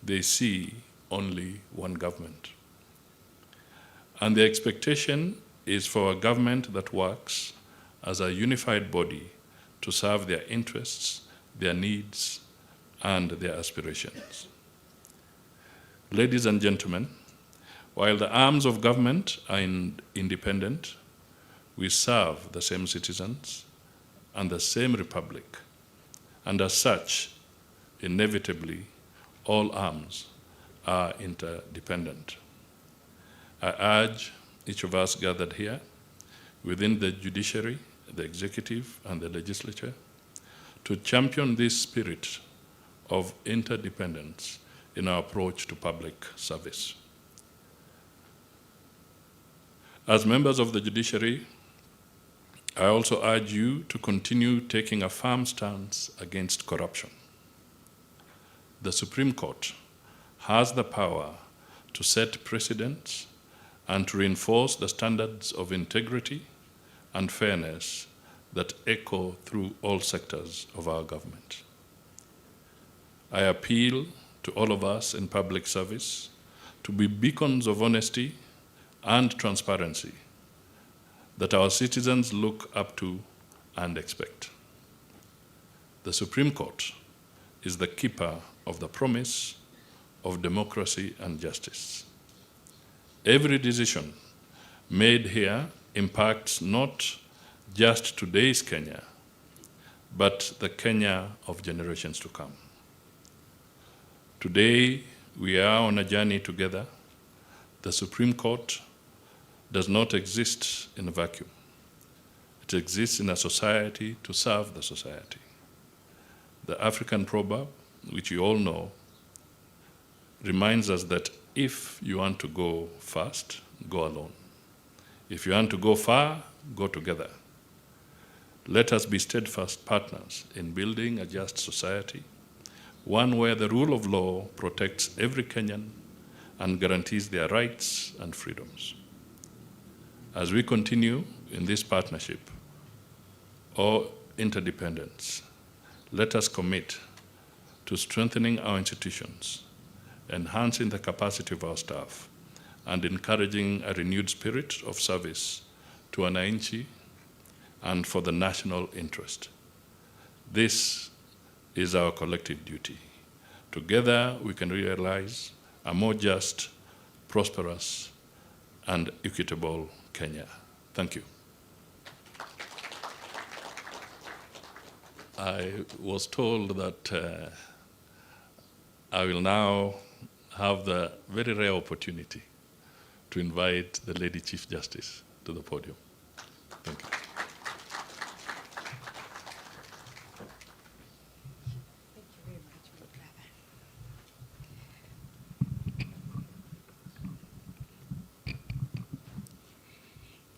they see only one government. And the expectation is for a government that works as a unified body to serve their interests, their needs, and their aspirations. Ladies and gentlemen, while the arms of government are independent, we serve the same citizens and the same republic, and as such, inevitably, all arms are interdependent. I urge each of us gathered here, within the judiciary, the executive, and the legislature, to champion this spirit of interdependence in our approach to public service. As members of the judiciary, I also urge you to continue taking a firm stance against corruption. The Supreme Court has the power to set precedents and to reinforce the standards of integrity and fairness that echo through all sectors of our government. I appeal to all of us in public service to be beacons of honesty and transparency that our citizens look up to and expect. The Supreme Court is the keeper of the promise of democracy and justice. Every decision made here impacts not just today's Kenya, but the Kenya of generations to come. Today, we are on a journey together. The Supreme Court does not exist in a vacuum. It exists in a society to serve the society. The African proverb, which you all know, reminds us that if you want to go fast, go alone. If you want to go far, go together. Let us be steadfast partners in building a just society, one where the rule of law protects every Kenyan and guarantees their rights and freedoms. As we continue in this partnership or interdependence, let us commit to strengthening our institutions, enhancing the capacity of our staff, and encouraging a renewed spirit of service to wananchi and for the national interest. This is our collective duty. Together, we can realize a more just, prosperous, and equitable Kenya. Thank you. I was told that I will now have the very rare opportunity to invite the Lady Chief Justice to the podium. Thank you.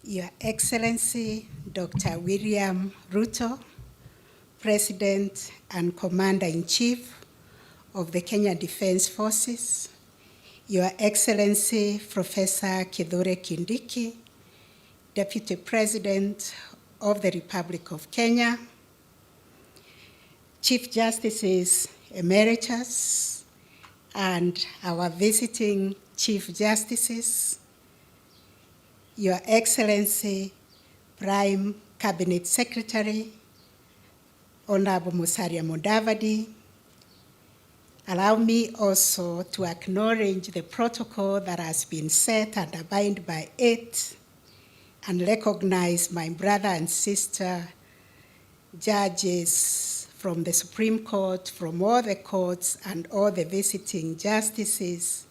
Your Excellency, Dr. William Ruto, President and Commander-in-Chief of the Kenya Defense Forces, Your Excellency, Professor Kithure Kindiki, Deputy President of the Republic of Kenya, Chief Justices Emeritus, and our visiting Chief Justices, Your Excellency, Prime Cabinet Secretary, Honorable Musalia Mudavadi. Allow me also to acknowledge the protocol that has been set and abide by it, and recognize my brother and sister judges from the Supreme Court, from all the courts, and all the visiting justices,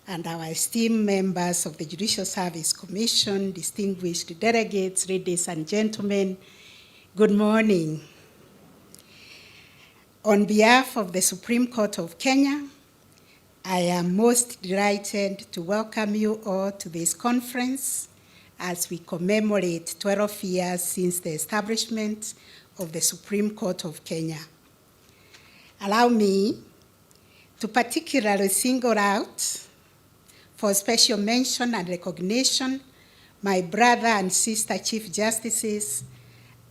and our esteemed members of the Judicial Service Commission, distinguished delegates, ladies and gentlemen, good morning. On behalf of the Supreme Court of Kenya, I am most delighted to welcome you all to this conference as we commemorate 12 years since the establishment of the Supreme Court of Kenya. Allow me to particularly single out for special mention and recognition my brother and sister Chief Justices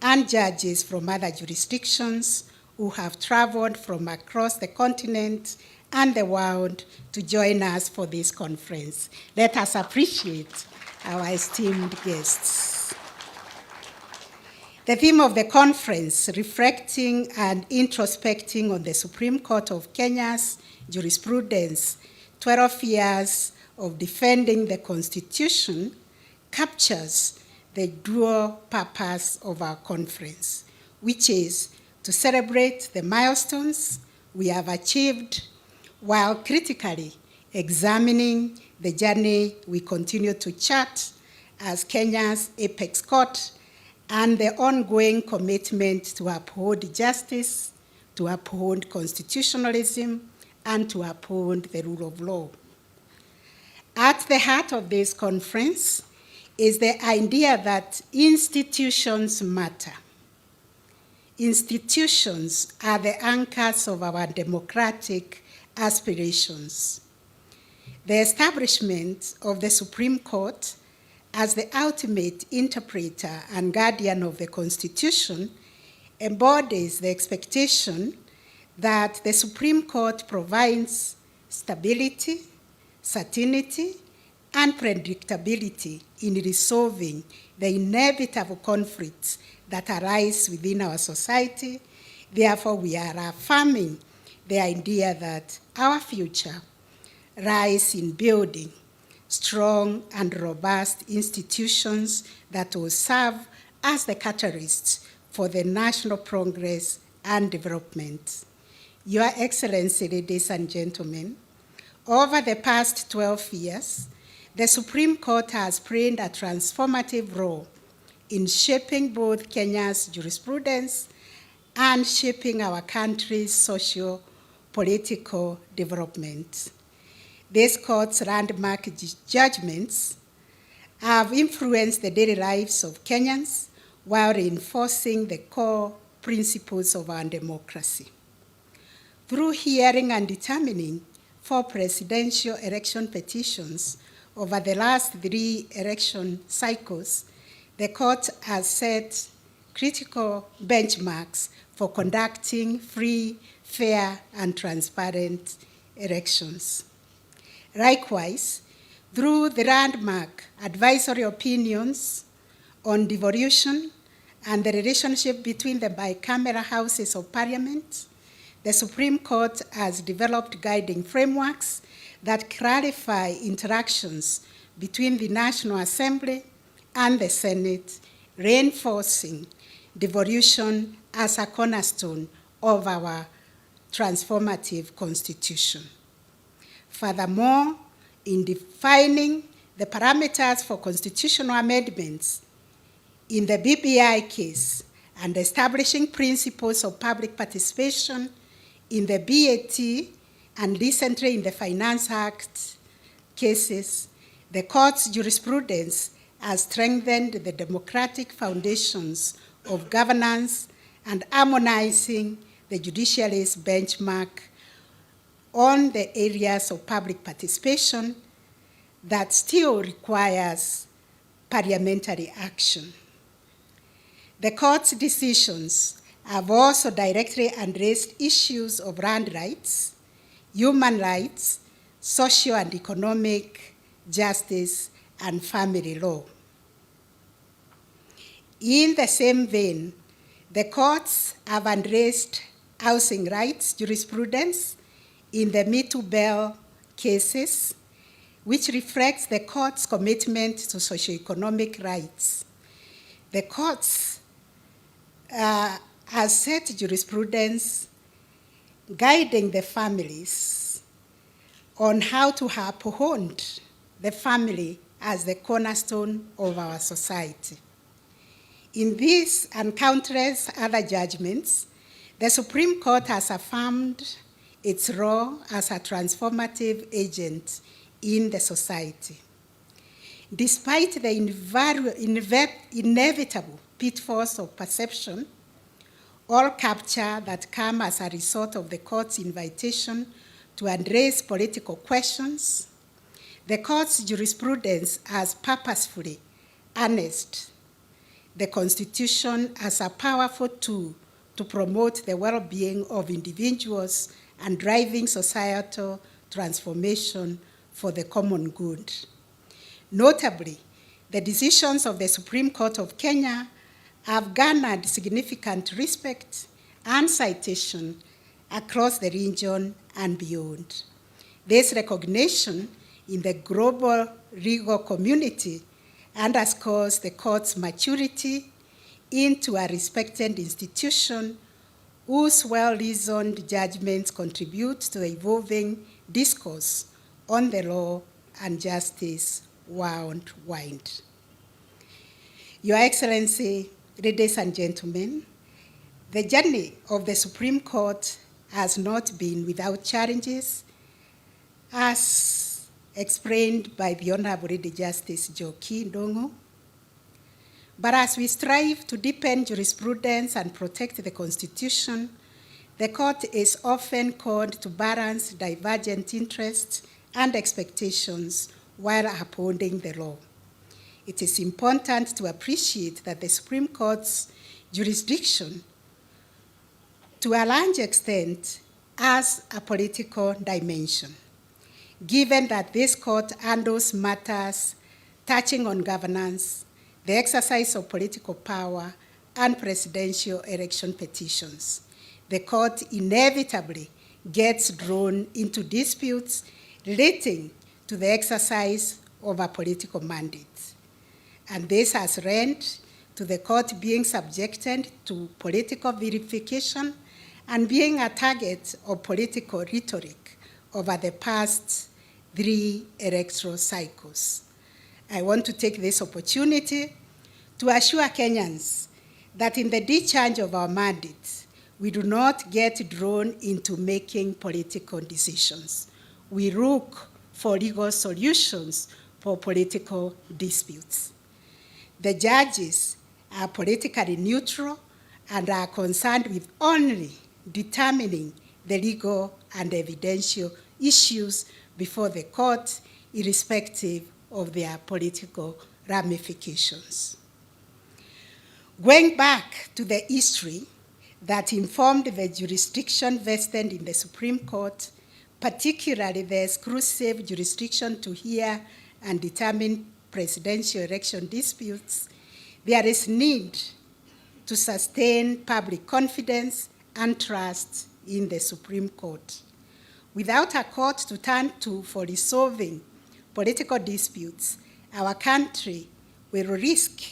and judges from other jurisdictions who have traveled from across the continent and the world to join us for this conference. Let us appreciate our esteemed guests. The theme of the conference, reflecting and introspecting on the Supreme Court of Kenya's jurisprudence, 12 years of defending the Constitution, captures the dual purpose of our conference, which is to celebrate the milestones we have achieved while critically examining the journey we continue to chart as Kenya's apex court and the ongoing commitment to uphold justice, to uphold constitutionalism, and to uphold the rule of law. At the heart of this conference is the idea that institutions matter. Institutions are the anchors of our democratic aspirations. The establishment of the Supreme Court as the ultimate interpreter and guardian of the Constitution embodies the expectation that the Supreme Court provides stability, certainty, and predictability in resolving the inevitable conflicts that arise within our society. Therefore, we are affirming the idea that our future lies in building strong and robust institutions that will serve as the catalysts for the national progress and development. Your Excellency, ladies and gentlemen, over the past 12 years, the Supreme Court has played a transformative role in shaping both Kenya's jurisprudence and shaping our country's socio-political development. This court's landmark judgments have influenced the daily lives of Kenyans while reinforcing the core principles of our democracy. Through hearing and determining 4 presidential election petitions over the last 3 election cycles, the court has set critical benchmarks for conducting free, fair, and transparent elections. Likewise, through the landmark advisory opinions on devolution and the relationship between the bicameral houses of parliament, the Supreme Court has developed guiding frameworks that clarify interactions between the National Assembly and the Senate, reinforcing devolution as a cornerstone of our transformative Constitution. Furthermore, in defining the parameters for constitutional amendments in the BBI case and establishing principles of public participation in the BAT and recently in the Finance Act cases, the court's jurisprudence has strengthened the democratic foundations of governance and harmonizing the judiciary's benchmark on the areas of public participation that still requires parliamentary action. The court's decisions have also directly addressed issues of land rights, human rights, social and economic justice, and family law. In the same vein, the courts have addressed housing rights jurisprudence in the Me Too Bell cases, which reflects the court's commitment to socioeconomic rights. The courts has set jurisprudence guiding the families on how to uphold the family as the cornerstone of our society. In these and countless other judgments, the Supreme Court has affirmed its role as a transformative agent in the society. Despite the inevitable pitfalls of perception, all capture that come as a result of the court's invitation to address political questions, the court's jurisprudence has purposefully harnessed the Constitution as a powerful tool to promote the well-being of individuals and driving societal transformation for the common good. Notably, the decisions of the Supreme Court of Kenya have garnered significant respect and citation across the region and beyond. This recognition in the global legal community underscores the court's maturity into a respected institution whose well-reasoned judgments contribute to the evolving discourse on the law and justice worldwide. Your Excellency, ladies and gentlemen, the journey of the Supreme Court has not been without challenges, as explained by the Honorable Lady Justice Njoki Ndung'u. But as we strive to deepen jurisprudence and protect the Constitution, the court is often called to balance divergent interests and expectations while upholding the law. It is important to appreciate that the Supreme Court's jurisdiction, to a large extent, has a political dimension, given that this court handles matters touching on governance, the exercise of political power, and presidential election petitions. The court inevitably gets drawn into disputes relating to the exercise of a political mandate. And this has led to the court being subjected to political verification and being a target of political rhetoric over the past 3 electoral cycles. I want to take this opportunity to assure Kenyans that in the discharge of our mandate, we do not get drawn into making political decisions. We look for legal solutions for political disputes. The judges are politically neutral and are concerned with only determining the legal and evidential issues before the court, irrespective of their political ramifications. Going back to the history that informed the jurisdiction vested in the Supreme Court, particularly the exclusive jurisdiction to hear and determine presidential election disputes, there is need to sustain public confidence and trust in the Supreme Court. Without a court to turn to for resolving political disputes, our country will risk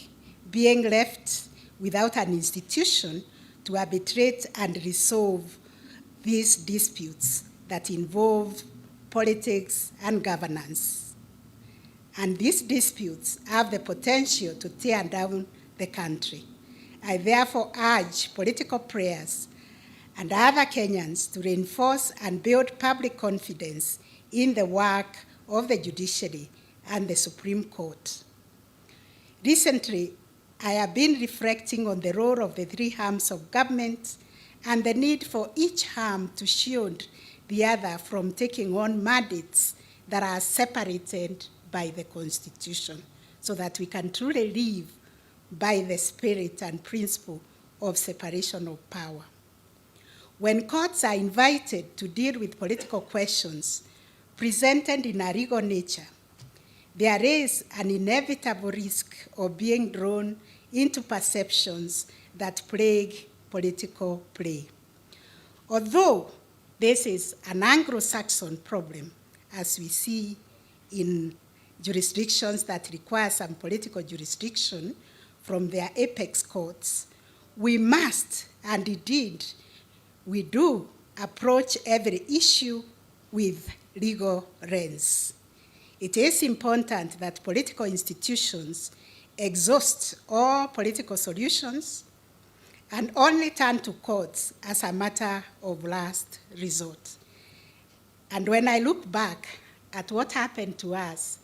being left without an institution to arbitrate and resolve these disputes that involve politics and governance. And these disputes have the potential to tear down the country. I therefore urge political players and other Kenyans to reinforce and build public confidence in the work of the judiciary and the Supreme Court. Recently, I have been reflecting on the role of the 3 arms of government and the need for each arm to shield the other from taking on mandates that are separated by the Constitution, so that we can truly live by the spirit and principle of separation of power. When courts are invited to deal with political questions presented in a legal nature, there is an inevitable risk of being drawn into perceptions that plague political play. Although this is an Anglo-Saxon problem, as we see in jurisdictions that require some political jurisdiction from their apex courts, we must, and indeed we do, approach every issue with legal lens. It is important that political institutions exhaust all political solutions and only turn to courts as a matter of last resort. And when I look back at what happened to us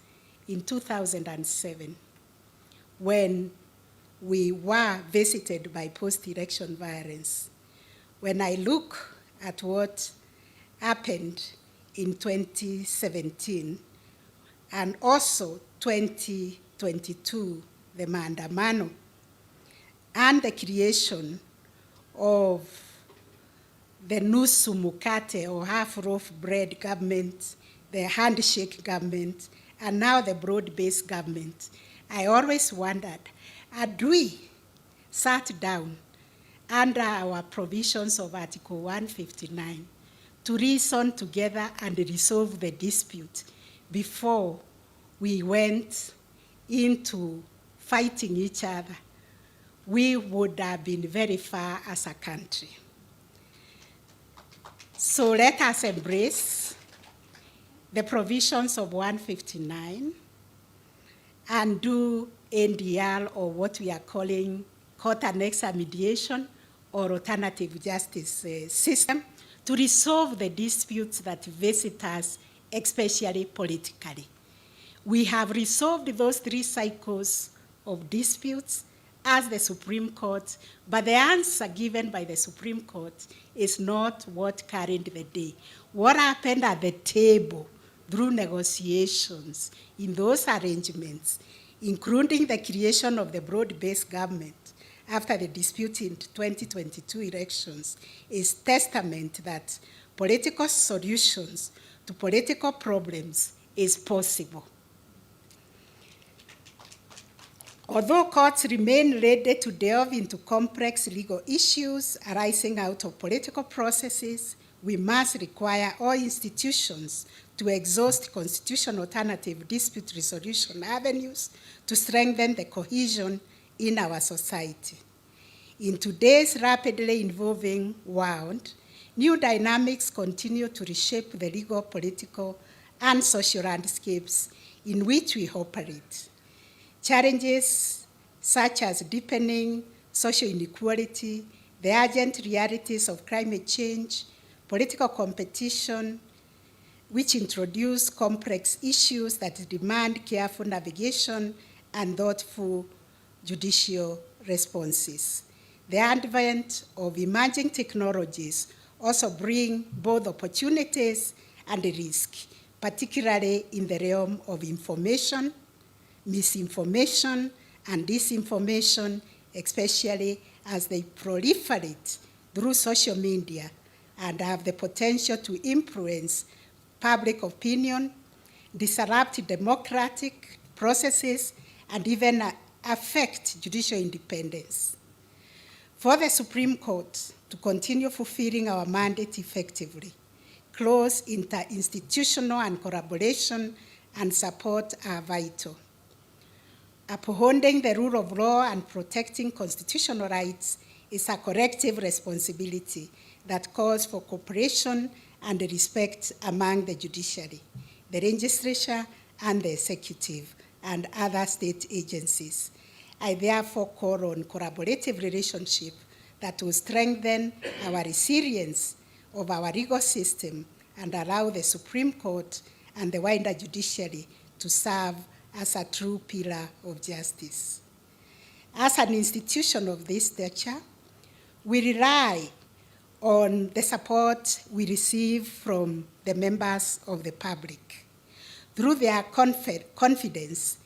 in 2007, when we were visited by post-election violence, when I look at what happened in 2017 and also 2022, the maandamano, and the creation of the nusu mukate or half-loaf bread government, the handshake government, and now the broad-based government, I always wondered, had we sat down under our provisions of Article 159 to reason together and resolve the dispute before we went into fighting each other, we would have been very far as a country. So let us embrace the provisions of 159 and do NDR, or what we are calling court annexed mediation or alternative justice system, to resolve the disputes that visit us, especially politically. We have resolved those 3 cycles of disputes as the Supreme Court, but the answer given by the Supreme Court is not what carried the day. What happened at the table through negotiations in those arrangements, including the creation of the broad-based government after the dispute in 2022 elections, is testament that political solutions to political problems is possible. Although courts remain ready to delve into complex legal issues arising out of political processes, we must require all institutions to exhaust constitutional alternative dispute resolution avenues to strengthen the cohesion in our society. In today's rapidly evolving world, new dynamics continue to reshape the legal, political, and social landscapes in which we operate. Challenges such as deepening social inequality, the urgent realities of climate change, political competition, which introduce complex issues that demand careful navigation and thoughtful judicial responses. The advent of emerging technologies also bring both opportunities and risk, particularly in the realm of information, misinformation, and disinformation, especially as they proliferate through social media and have the potential to influence public opinion, disrupt democratic processes, and even affect judicial independence. For the Supreme Court to continue fulfilling our mandate effectively, close interinstitutional and collaboration and support are vital. Upholding the rule of law and protecting constitutional rights is a collective responsibility that calls for cooperation and respect among the judiciary, the legislature, and the executive, and other state agencies. I therefore call on collaborative relationship that will strengthen our resilience of our legal system and allow the Supreme Court and the wider judiciary to serve as a true pillar of justice. As an institution of this stature, we rely on the support we receive from the members of the public. Through their confidence,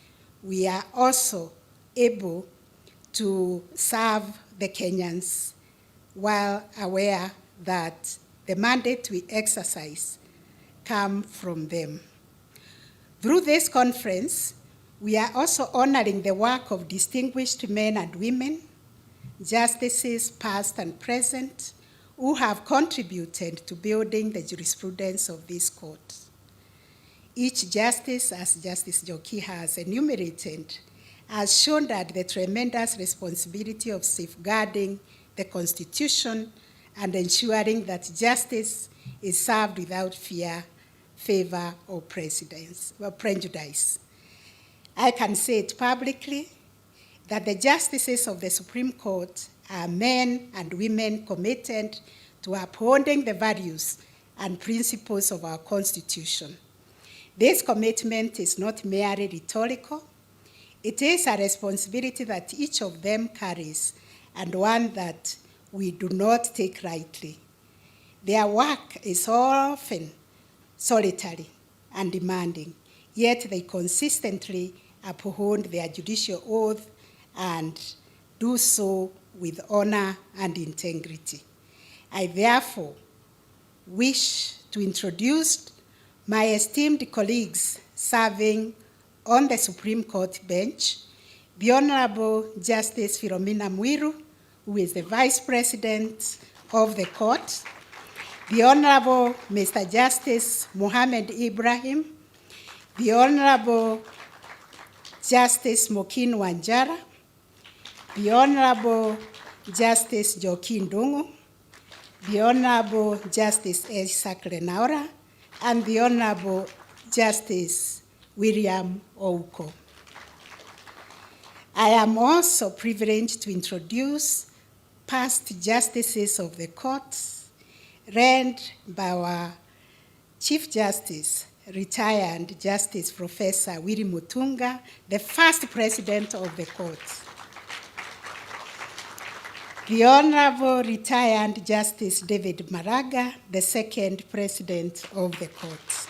we are also able to serve the Kenyans while aware that the mandate we exercise comes from them. Through this conference, we are also honoring the work of distinguished men and women, justices past and present, who have contributed to building the jurisprudence of this court. Each justice, as Justice Joki has enumerated, has shown that the tremendous responsibility of safeguarding the Constitution and ensuring that justice is served without fear, favor, or prejudice. I can say it publicly that the justices of the Supreme Court are men and women committed to upholding the values and principles of our Constitution. This commitment is not merely rhetorical. It is a responsibility that each of them carries, and one that we do not take lightly. Their work is often solitary and demanding, yet they consistently uphold their judicial oath and do so with honor and integrity. I therefore wish to introduce my esteemed colleagues serving on the Supreme Court bench, the Honorable Justice Philomena Mwiru, who is the Vice President of the court, the Honorable Mr. Justice Mohammed Ibrahim, the Honorable Justice Mokin Wanjara, the Honorable Justice Joaquin Dungu, the Honorable Justice Isaac Renaura, and the Honorable Justice William Ouko. I am also privileged to introduce past justices of the court, read by our Chief Justice, retired Justice Professor Willy Mutunga, the first president of the court. The Honorable retired Justice David Maraga, the second president of the court.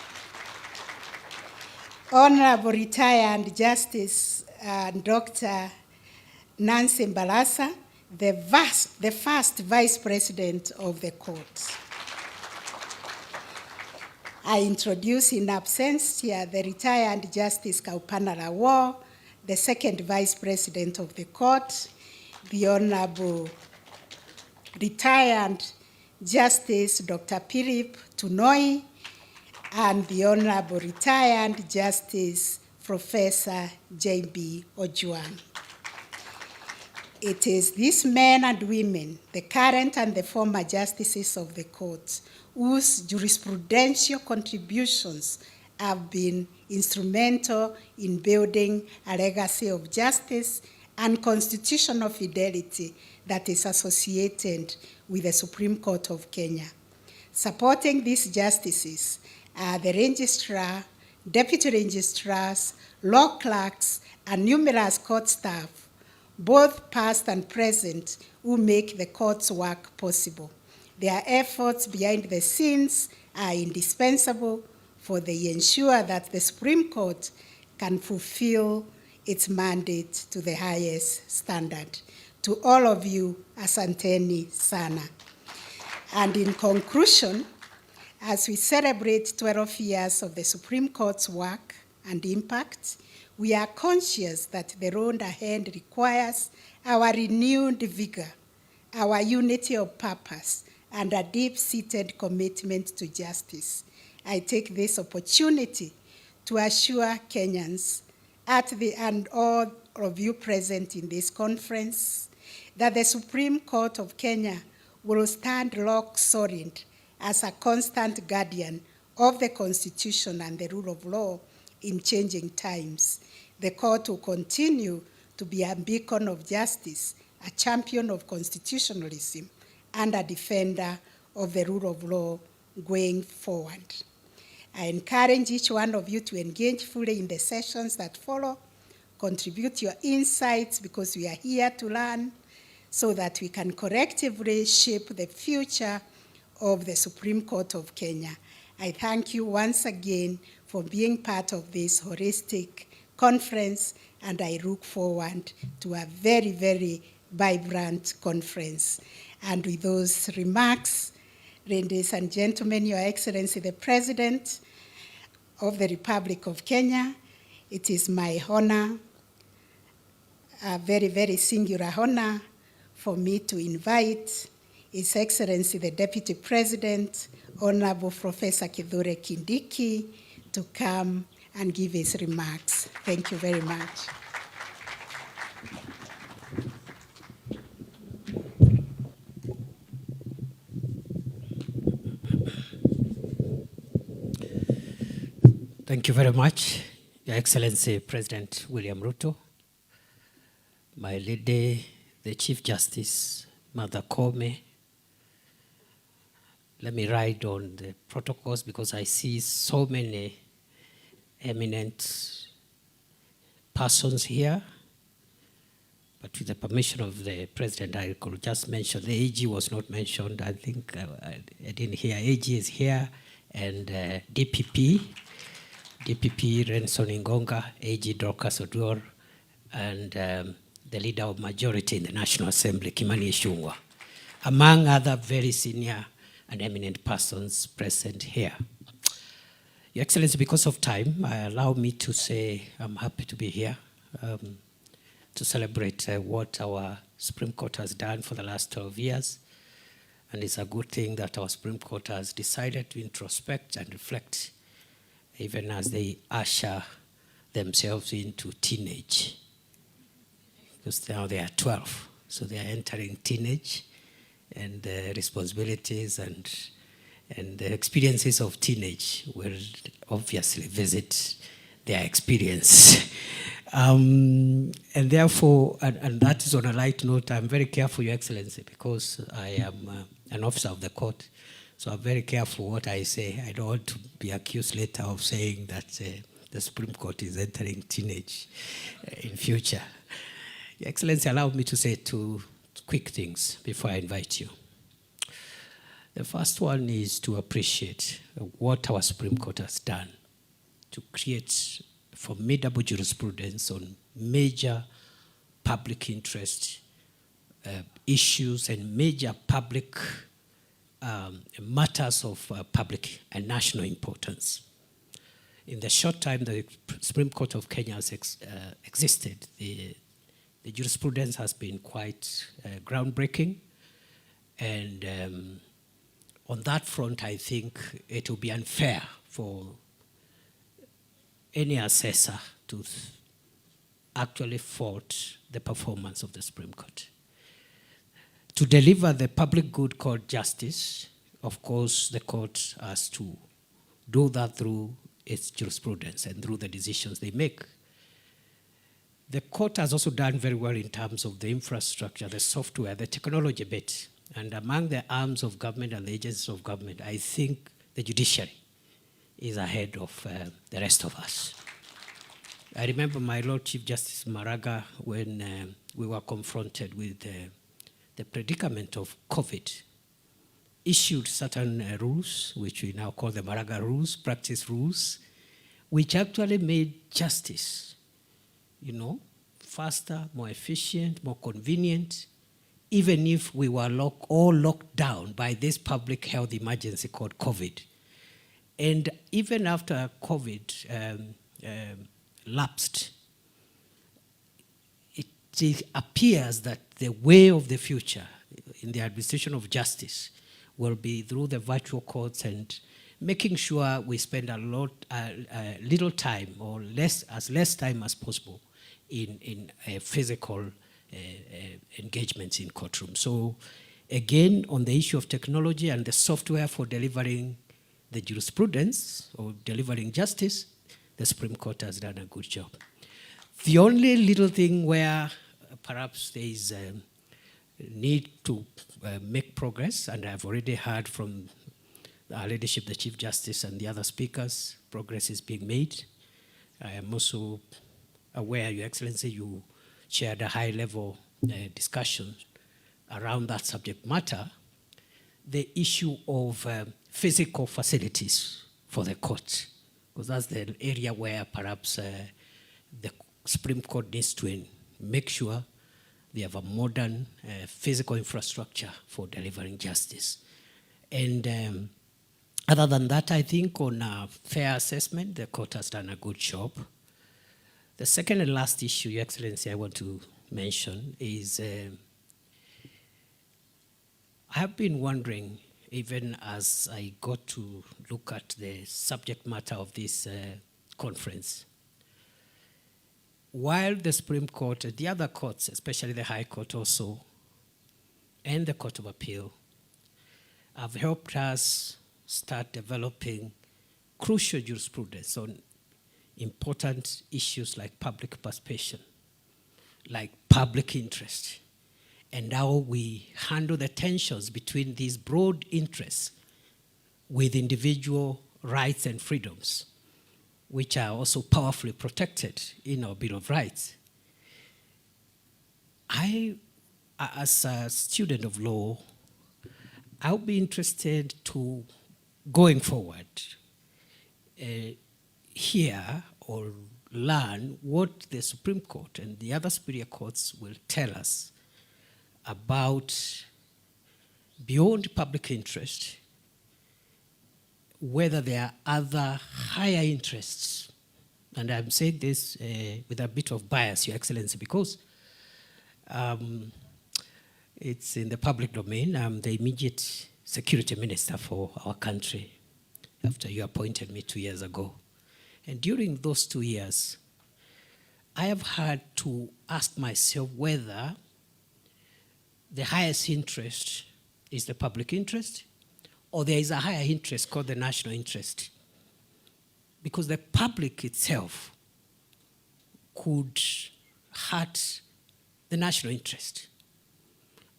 Honorable retired Justice Dr. Nancy Mbalasa, the first vice president of the court. I introduce in absentia the retired Justice Kaupana Rawo, the second vice president of the court, the Honorable retired Justice Dr. Philip Tunoi, and the Honorable retired Justice Professor J.B. Ojuang. It is these men and women, the current and the former justices of the court, whose jurisprudential contributions have been instrumental in building a legacy of justice and constitutional fidelity that is associated with the Supreme Court of Kenya. Supporting these justices are the registrar, deputy registrars, law clerks, and numerous court staff, both past and present, who make the court's work possible. Their efforts behind the scenes are indispensable for they ensure that the Supreme Court can fulfill its mandate to the highest standard. To all of you, asanteni sana. And in conclusion, as we celebrate 12 years of the Supreme Court's work and impact, we are conscious that the road ahead requires our renewed vigor, our unity of purpose, and a deep-seated commitment to justice. I take this opportunity to assure Kenyans and all of you present in this conference that the Supreme Court of Kenya will stand rock solid as a constant guardian of the Constitution and the rule of law in changing times. The court will continue to be a beacon of justice, a champion of constitutionalism, and a defender of the rule of law going forward. I encourage each one of you to engage fully in the sessions that follow, contribute your insights because we are here to learn so that we can collectively shape the future of the Supreme Court of Kenya. I thank you once again for being part of this holistic conference, and I look forward to a very, very vibrant conference. And with those remarks, ladies and gentlemen, Your Excellency the President of the Republic of Kenya, it is my honor, a very, very singular honor for me to invite His Excellency the Deputy President, Honorable Professor Kithure Kindiki, to come and give his remarks. Thank you very much. Thank you very much, Your Excellency President William Ruto, my lady, the Chief Justice Martha Koome. Let me ride on the protocols because I see so many eminent persons here. But with the permission of the President, I could just mention, the AG was not mentioned. I think I didn't hear. AG is here, and DPP Renson Ingonga, AG Dorcas Oduor, and the leader of majority in the National Assembly, Kimani Ichung'wah, among other very senior and eminent persons present here. Your Excellency, because of time, allow me to say I'm happy to be here to celebrate what our Supreme Court has done for the last 12 years. And it's a good thing that our Supreme Court has decided to introspect and reflect, even as they usher themselves into teenage. Because now they are 12, so they are entering teenage, and the responsibilities and the experiences of teenage will obviously visit their experience. And therefore, and that is on a light note, I'm very careful, Your Excellency, because I am an officer of the court, so I'm very careful what I say. I don't want to be accused later of saying that the Supreme Court is entering teenage in future. Your Excellency, allow me to say two quick things before I invite you. The first one is to appreciate what our Supreme Court has done to create formidable jurisprudence on major public interest issues and major public matters of public and national importance. In the short time the Supreme Court of Kenya has existed, the jurisprudence has been quite groundbreaking, and on that front, I think it will be unfair for any assessor to actually fault the performance of the Supreme Court. To deliver the public good called justice, of course, the court has to do that through its jurisprudence and through the decisions they make. The court has also done very well in terms of the infrastructure, the software, the technology bit. And among the arms of government and the agencies of government, I think the judiciary is ahead of the rest of us. I remember my Lord Chief Justice Maraga when we were confronted with the predicament of COVID, issued certain rules, which we now call the Maraga rules, practice rules, which actually made justice, faster, more efficient, more convenient, even if we were all locked down by this public health emergency called COVID. And even after COVID lapsed, it appears that the way of the future in the administration of justice will be through the virtual courts and making sure we spend little time or as less time as possible in physical engagements in courtrooms. So again, on the issue of technology and the software for delivering the jurisprudence or delivering justice, the Supreme Court has done a good job. The only little thing where perhaps there is a need to make progress, and I've already heard from our leadership, the Chief Justice and the other speakers, progress is being made. I am also aware, Your Excellency, you chaired a high-level discussion around that subject matter, the issue of physical facilities for the court, because that's the area where perhaps the Supreme Court needs to make sure they have a modern physical infrastructure for delivering justice. And other than that, I think on a fair assessment, the court has done a good job. The second and last issue, Your Excellency, I want to mention is I have been wondering, even as I got to look at the subject matter of this conference, while the Supreme Court, the other courts, especially the High Court also, and the Court of Appeal, have helped us start developing crucial jurisprudence on important issues like public participation, like public interest, and how we handle the tensions between these broad interests with individual rights and freedoms, which are also powerfully protected in our Bill of Rights. I, as a student of law, I'll be interested to, going forward, hear or learn what the Supreme Court and the other superior courts will tell us about, beyond public interest, whether there are other higher interests. And I'm saying this with a bit of bias, Your Excellency, because it's in the public domain. I'm the immediate security minister for our country after you appointed me 2 years ago. And during those 2 years, I have had to ask myself whether the highest interest is the public interest, or there is a higher interest called the national interest. Because the public itself could hurt the national interest.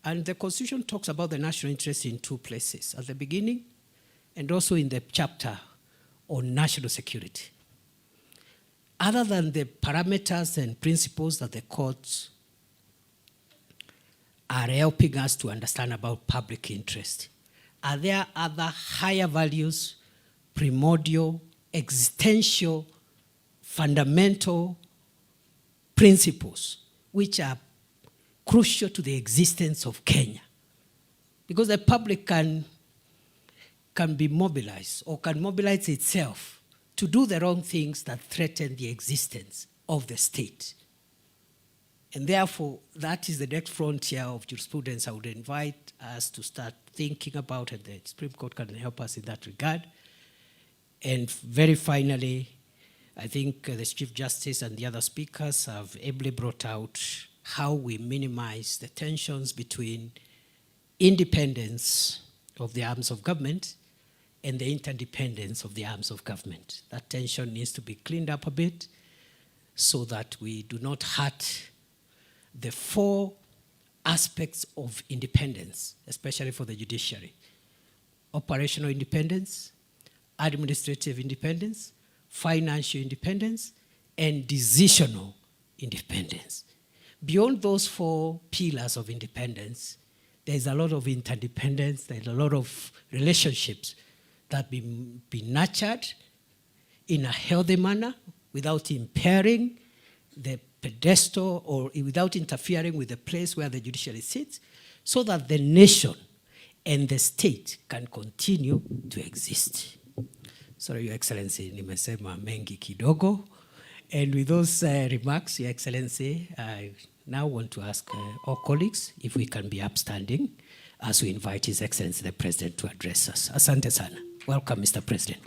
And the Constitution talks about the national interest in 2 places, at the beginning and also in the chapter on national security. Other than the parameters and principles that the courts are helping us to understand about public interest, are there other higher values, primordial, existential, fundamental principles which are crucial to the existence of Kenya? Because the public can be mobilized or can mobilize itself to do the wrong things that threaten the existence of the state. And therefore, that is the next frontier of jurisprudence I would invite us to start thinking about, and the Supreme Court can help us in that regard. And very finally, I think the Chief Justice and the other speakers have ably brought out how we minimize the tensions between independence of the arms of government and the interdependence of the arms of government. That tension needs to be cleaned up a bit so that we do not hurt the 4 aspects of independence, especially for the judiciary: operational independence, administrative independence, financial independence, and decisional independence. Beyond those 4 pillars of independence, there's a lot of interdependence, there's a lot of relationships that be nurtured in a healthy manner without impairing the pedestal or without interfering with the place where the judiciary sits, so that the nation and the state can continue to exist. Sorry, Your Excellency, nimesema mengi kidogo. And with those remarks, Your Excellency, I now want to ask all colleagues if we can be upstanding as we invite His Excellency the President to address us. Asante sana. Welcome, Mr. President.